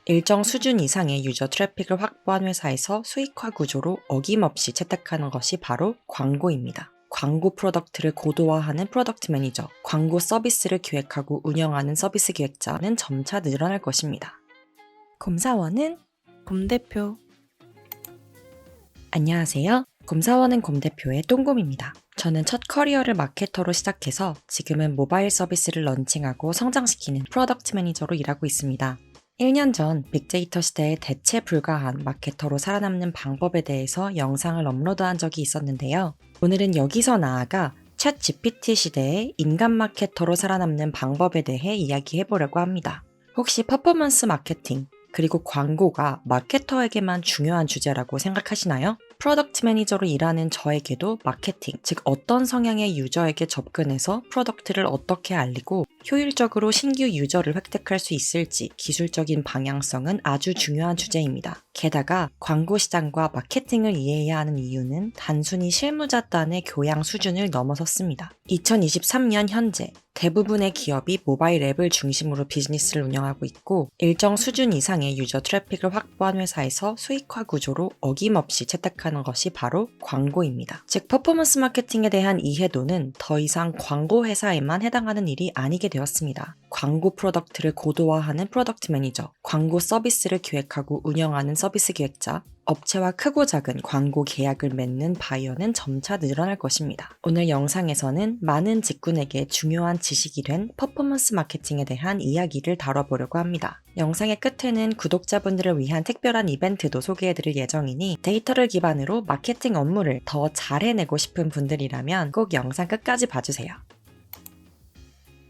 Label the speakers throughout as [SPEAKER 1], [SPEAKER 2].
[SPEAKER 1] 일정 수준 이상의 유저 트래픽을 확보한 회사에서 수익화 구조로 어김없이 채택하는 것이 바로 광고입니다. 광고 프로덕트를 고도화하는 프로덕트 매니저, 광고 서비스를 기획하고 운영하는 서비스 기획자는 점차 늘어날 것입니다. 곰사원은 곰대표. 안녕하세요. 곰사원은 곰대표의 똥곰입니다. 저는 첫 커리어를 마케터로 시작해서 지금은 모바일 서비스를 런칭하고 성장시키는 프로덕트 매니저로 일하고 있습니다. 1년 전 빅데이터 시대에 대체 불가한 마케터로 살아남는 방법에 대해서 영상을 업로드한 적이 있었는데요. 오늘은 여기서 나아가 챗 GPT 시대의 인간 마케터로 살아남는 방법에 대해 이야기해보려고 합니다. 혹시 퍼포먼스 마케팅, 그리고 광고가 마케터에게만 중요한 주제라고 생각하시나요? 프로덕트 매니저로 일하는 저에게도 마케팅, 즉 어떤 성향의 유저에게 접근해서 프로덕트를 어떻게 알리고 효율적으로 신규 유저를 획득할 수 있을지 기술적인 방향성은 아주 중요한 주제입니다. 게다가 광고 시장과 마케팅을 이해해야 하는 이유는 단순히 실무자단의 교양 수준을 넘어섰습니다. 2023년 현재 대부분의 기업이 모바일 앱을 중심으로 비즈니스를 운영하고 있고 일정 수준 이상의 유저 트래픽을 확보한 회사에서 수익화 구조로 어김없이 채택하는 것이 바로 광고입니다. 즉 퍼포먼스 마케팅에 대한 이해도는 더 이상 광고 회사에만 해당하는 일이 아니게 되었습니다. 광고 프로덕트를 고도화하는 프로덕트 매니저, 광고 서비스를 기획하고 운영하는 서비스 기획자, 업체와 크고 작은 광고 계약을 맺는 바이어는 점차 늘어날 것입니다. 오늘 영상에서는 많은 직군에게 중요한 지식이 된 퍼포먼스 마케팅에 대한 이야기를 다뤄보려고 합니다. 영상의 끝에는 구독자분들을 위한 특별한 이벤트도 소개해드릴 예정이니 데이터를 기반으로 마케팅 업무를 더 잘 해내고 싶은 분들이라면 꼭 영상 끝까지 봐주세요.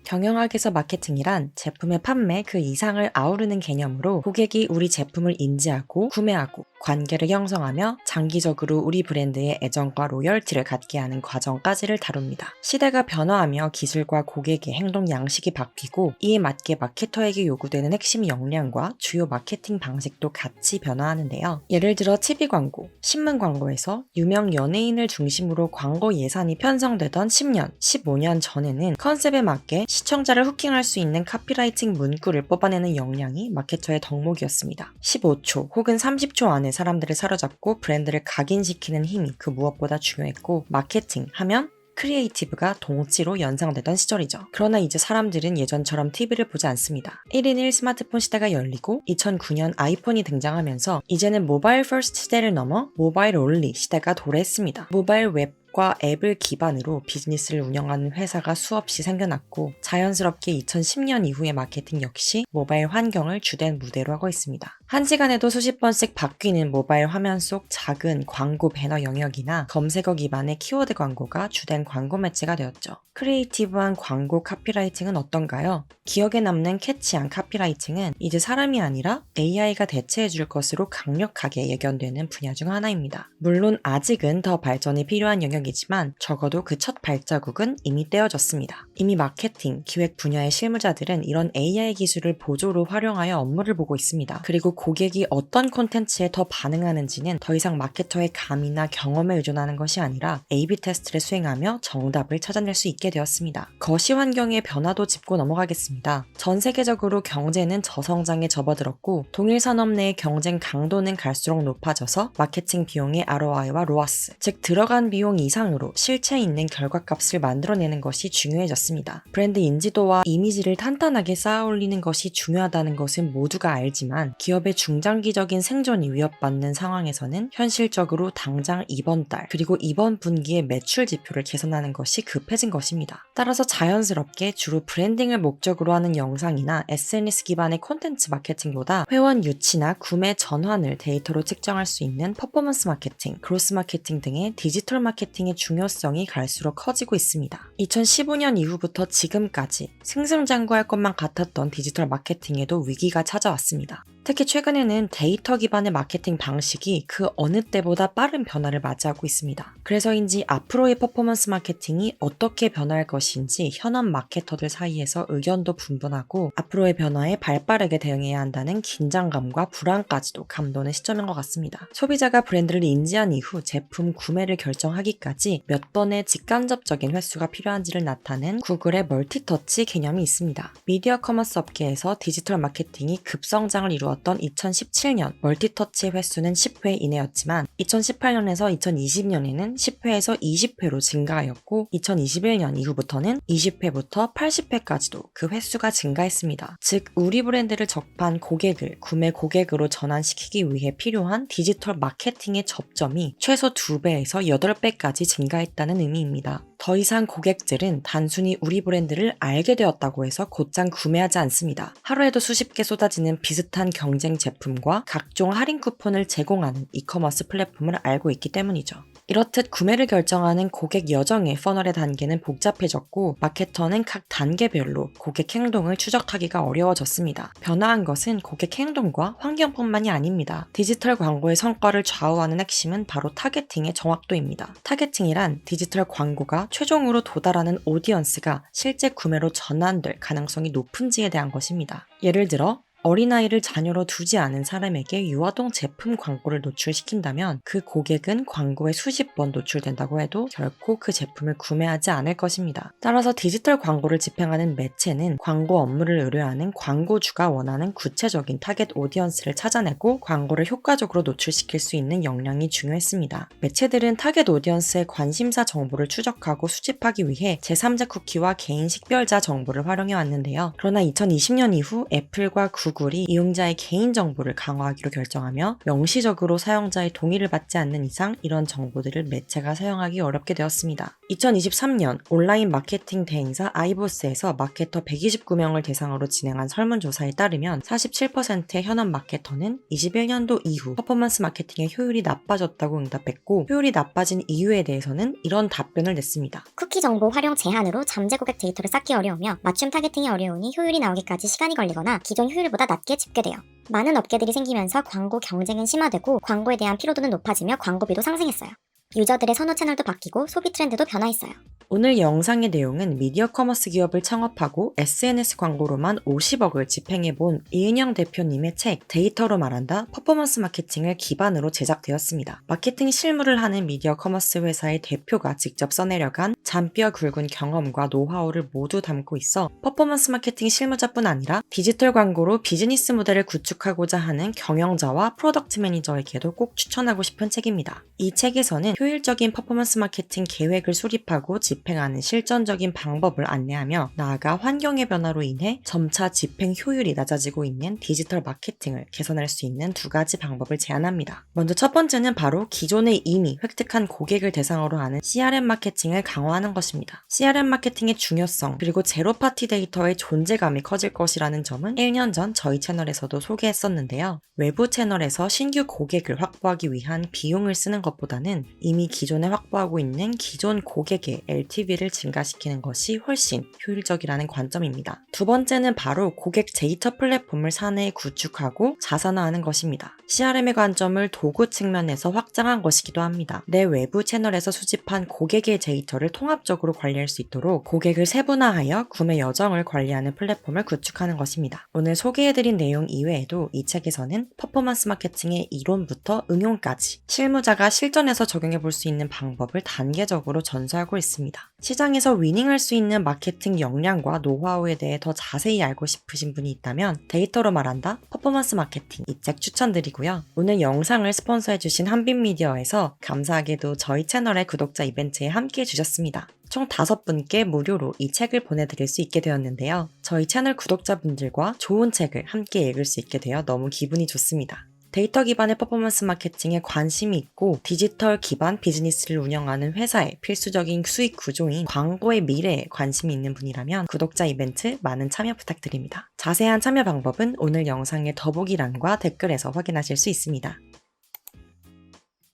[SPEAKER 1] 경영학에서 마케팅이란 제품의 판매 그 이상을 아우르는 개념으로 고객이 우리 제품을 인지하고 구매하고 관계를 형성하며 장기적으로 우리 브랜드의 애정과 로열티를 갖게 하는 과정까지를 다룹니다. 시대가 변화하며 기술과 고객의 행동 양식이 바뀌고 이에 맞게 마케터에게 요구되는 핵심 역량과 주요 마케팅 방식도 같이 변화하는데요. 예를 들어 TV 광고, 신문 광고에서 유명 연예인을 중심으로 광고 예산이 편성되던 10년, 15년 전에는 컨셉에 맞게 시청자를 후킹할 수 있는 카피라이팅 문구를 뽑아내는 역량이 마케터의 덕목이었습니다. 15초 혹은 30초 안에 사람들을 사로잡고 브랜드를 각인시키는 힘이 그 무엇보다 중요했고 마케팅 하면 크리에이티브가 동치로 연상되던 시절이죠. 그러나 이제 사람들은 예전처럼 TV를 보지 않습니다. 1인 1 스마트폰 시대가 열리고 2009년 아이폰이 등장하면서 이제는 모바일 퍼스트 시대를 넘어 모바일 온리 시대가 도래했습니다. 모바일 웹과 앱을 기반으로 비즈니스를 운영하는 회사가 수없이 생겨났고 자연스럽게 2010년 이후의 마케팅 역시 모바일 환경을 주된 무대로 하고 있습니다. 한 시간에도 수십 번씩 바뀌는 모바일 화면 속 작은 광고 배너 영역이나 검색어 기반의 키워드 광고가 주된 광고 매체가 되었죠. 크리에이티브한 광고 카피라이팅은 어떤가요? 기억에 남는 캐치한 카피라이팅은 이제 사람이 아니라 AI가 대체해줄 것으로 강력하게 예견되는 분야 중 하나입니다. 물론 아직은 더 발전이 필요한 영역이지만 적어도 그 첫 발자국은 이미 떼어졌습니다. 이미 마케팅, 기획 분야의 실무자들은 이런 AI 기술을 보조로 활용하여 업무를 보고 있습니다. 그리고 고객이 어떤 콘텐츠에 더 반응하는지는 더 이상 마케터의 감이나 경험에 의존하는 것이 아니라 A/B 테스트를 수행하며 정답을 찾아낼 수 있게 되었습니다. 거시 환경의 변화도 짚고 넘어가겠습니다. 전 세계적으로 경제는 저성장에 접어들었고 동일 산업 내의 경쟁 강도는 갈수록 높아져서 마케팅 비용의 ROI와 ROAS, 즉 들어간 비용 이상으로 실체 있는 결과값을 만들어내는 것이 중요해졌습니다. 브랜드 인지도와 이미지를 탄탄하게 쌓아올리는 것이 중요하다는 것은 모두가 알지만 기업의 중장기적인 생존이 위협받는 상황에서는 현실적으로 당장 이번 달 그리고 이번 분기의 매출 지표를 개선하는 것이 급해진 것입니다. 따라서 자연스럽게 주로 브랜딩을 목적으로 하는 영상이나 SNS 기반의 콘텐츠 마케팅보다 회원 유치나 구매 전환을 데이터로 측정할 수 있는 퍼포먼스 마케팅, 그로스 마케팅 등의 디지털 마케팅의 중요성이 갈수록 커지고 있습니다. 2015년 이후부터 지금까지 승승장구할 것만 같았던 디지털 마케팅에도 위기가 찾아왔습니다. 특히 최근에는 데이터 기반의 마케팅 방식이 그 어느 때보다 빠른 변화를 맞이하고 있습니다. 그래서인지 앞으로의 퍼포먼스 마케팅이 어떻게 변화할 것인지 현업 마케터들 사이에서 의견도 분분하고 앞으로의 변화에 발빠르게 대응해야 한다는 긴장감과 불안까지도 감도는 시점인 것 같습니다. 소비자가 브랜드를 인지한 이후 제품 구매를 결정하기까지 몇 번의 직간접적인 횟수가 필요한지를 나타낸 구글의 멀티터치 개념이 있습니다. 미디어 커머스 업계에서 디지털 마케팅이 급성장을 이루었던 2017년 멀티터치 횟수는 10회 이내였지만 2018년에서 2020년에는 10회에서 20회로 증가하였고 2021년 이후부터는 20회부터 80회까지도 그 횟수가 증가했습니다. 즉 우리 브랜드를 접한 고객을 구매 고객으로 전환시키기 위해 필요한 디지털 마케팅의 접점이 최소 2배에서 8배까지 증가했다는 의미입니다. 더 이상 고객들은 단순히 우리 브랜드를 알게 되었다고 해서 곧장 구매하지 않습니다. 하루에도 수십 개 쏟아지는 비슷한 경쟁 제품과 각종 할인 쿠폰을 제공하는 이커머스 플랫폼을 알고 있기 때문이죠. 이렇듯 구매를 결정하는 고객 여정의 퍼널의 단계는 복잡해졌고 마케터는 각 단계별로 고객 행동을 추적하기가 어려워졌습니다. 변화한 것은 고객 행동과 환경뿐만이 아닙니다. 디지털 광고의 성과를 좌우하는 핵심은 바로 타겟팅의 정확도입니다. 타겟팅이란 디지털 광고가 최종으로 도달하는 오디언스가 실제 구매로 전환될 가능성이 높은지에 대한 것입니다. 예를 들어 어린아이를 자녀로 두지 않은 사람에게 유아동 제품 광고를 노출시킨다면 그 고객은 광고에 수십 번 노출된다고 해도 결코 그 제품을 구매하지 않을 것입니다. 따라서 디지털 광고를 집행하는 매체는 광고 업무를 의뢰하는 광고주가 원하는 구체적인 타겟 오디언스를 찾아내고 광고를 효과적으로 노출시킬 수 있는 역량이 중요했습니다. 매체들은 타겟 오디언스의 관심사 정보를 추적하고 수집하기 위해 제3자 쿠키와 개인 식별자 정보를 활용해 왔는데요. 그러나 2020년 이후 애플과 구글이 이용자의 개인정보를 강화하기로 결정하며 명시적으로 사용자의 동의를 받지 않는 이상 이런 정보들을 매체가 사용하기 어렵게 되었습니다. 2023년 온라인 마케팅 대행사 아이보스에서 마케터 129명을 대상으로 진행한 설문조사에 따르면 47%의 현업 마케터는 21년도 이후 퍼포먼스 마케팅의 효율이 나빠졌다고 응답했고 효율이 나빠진 이유에 대해서는 이런 답변을 냈습니다.
[SPEAKER 2] 쿠키 정보 활용 제한으로 잠재 고객 데이터를 쌓기 어려우며 맞춤 타겟팅이 어려우니 효율이 나오기까지 시간이 걸리거나 기존 효율보다 낮게 집계돼요. 많은 업계들이 생기면서 광고 경쟁은 심화되고 광고에 대한 피로도는 높아지며 광고비도 상승했어요. 유저들의 선호 채널도 바뀌고 소비 트렌드도 변화했어요.
[SPEAKER 1] 오늘 영상의 내용은 미디어 커머스 기업을 창업하고 SNS 광고로만 50억을 집행해본 이은영 대표님의 책 데이터로 말한다 퍼포먼스 마케팅을 기반으로 제작되었습니다. 마케팅 실무를 하는 미디어 커머스 회사의 대표가 직접 써내려간 잔뼈 굵은 경험과 노하우를 모두 담고 있어 퍼포먼스 마케팅 실무자뿐 아니라 디지털 광고로 비즈니스 모델을 구축하고자 하는 경영자와 프로덕트 매니저에게도 꼭 추천하고 싶은 책입니다. 이 책에서는 효율적인 퍼포먼스 마케팅 계획을 수립하고 집행하는 실전적인 방법을 안내하며 나아가 환경의 변화로 인해 점차 집행 효율이 낮아지고 있는 디지털 마케팅을 개선할 수 있는 2가지 방법을 제안합니다. 먼저 첫 번째는 바로 기존에 이미 획득한 고객을 대상으로 하는 CRM 마케팅을 강화하는 것입니다. CRM 마케팅의 중요성 그리고 제로파티 데이터의 존재감이 커질 것이라는 점은 1년 전 저희 채널에서도 소개했었는데요. 외부 채널에서 신규 고객을 확보하기 위한 비용을 쓰는 것보다는 이미 기존에 확보하고 있는 기존 고객의 LTV를 증가시키는 것이 훨씬 효율적이라는 관점입니다. 두 번째는 바로 고객 데이터 플랫폼을 사내에 구축하고 자산화하는 것입니다. CRM의 관점을 도구 측면에서 확장한 것이기도 합니다. 내 외부 채널에서 수집한 고객의 데이터를 통합적으로 관리할 수 있도록 고객을 세분화하여 구매 여정을 관리하는 플랫폼을 구축하는 것입니다. 오늘 소개해드린 내용 이외에도 이 책에서는 퍼포먼스 마케팅의 이론부터 응용까지 실무자가 실전에서 적용해 볼 수 있는 방법을 단계적으로 전수하고 있습니다. 시장에서 위닝할 수 있는 마케팅 역량과 노하우에 대해 더 자세히 알고 싶으신 분이 있다면 데이터로 말한다 퍼포먼스 마케팅 이 책 추천드리고요. 오늘 영상을 스폰서해주신 한빛미디어에서 감사하게도 저희 채널의 구독자 이벤트에 함께 해주셨습니다. 총 5분께 무료로 이 책을 보내드릴 수 있게 되었는데요. 저희 채널 구독자분들과 좋은 책을 함께 읽을 수 있게 되어 너무 기분이 좋습니다. 데이터 기반의 퍼포먼스 마케팅에 관심이 있고 디지털 기반 비즈니스를 운영하는 회사의 필수적인 수익 구조인 광고의 미래에 관심이 있는 분이라면 구독자 이벤트 많은 참여 부탁드립니다. 자세한 참여 방법은 오늘 영상의 더보기란과 댓글에서 확인하실 수 있습니다.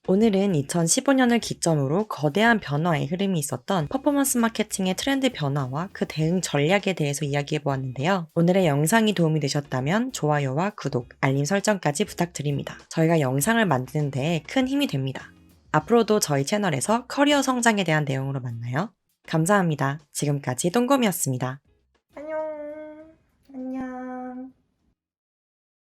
[SPEAKER 1] 오늘은 2015년을 기점으로 거대한 변화의 흐름이 있었던 퍼포먼스 마케팅의 트렌드 변화와 그 대응 전략에 대해서 이야기해보았는데요. 오늘의 영상이 도움이 되셨다면 좋아요와 구독, 알림 설정까지 부탁드립니다. 저희가 영상을 만드는 데에 큰 힘이 됩니다. 앞으로도 저희 채널에서 커리어 성장에 대한 내용으로 만나요. 감사합니다. 지금까지 똥곰이었습니다.